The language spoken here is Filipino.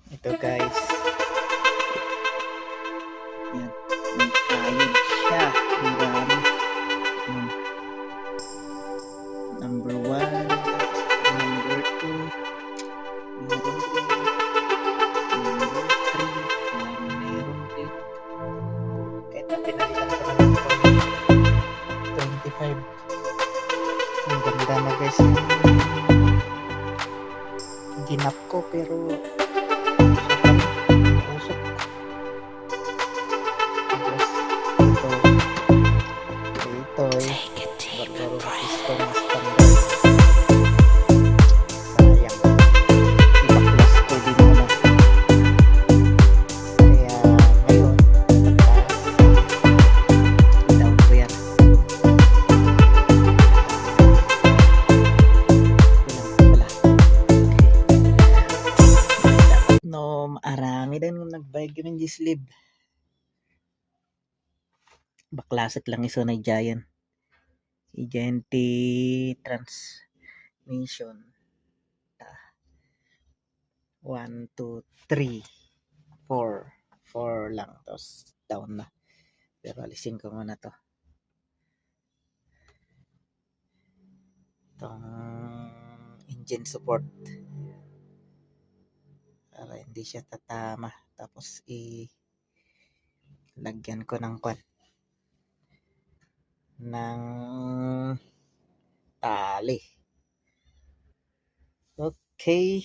Ito guys, yan, may ayod siya, ang dami. Yan. Number 1, number 2, meron din, number 3, meron din. Kahit na pinalitan ko na ng 25. Ang ganda na guys yung ginap ko, pero usok. Tapos ito baklaro sa piston na standard. Sayang, ibaklas ko din muna. Kaya ngayon down ko yan. No, marami din nung nag-buy kami ng sleeve. Baklasit lang iso na Giant. Giant transmission. 1, 2, 3, 4. 4 lang. Tapos down na. Pero alisin ko muna to. Itong engine support. Para hindi siya tatama. Tapos lagyan ko ng tali. Okay.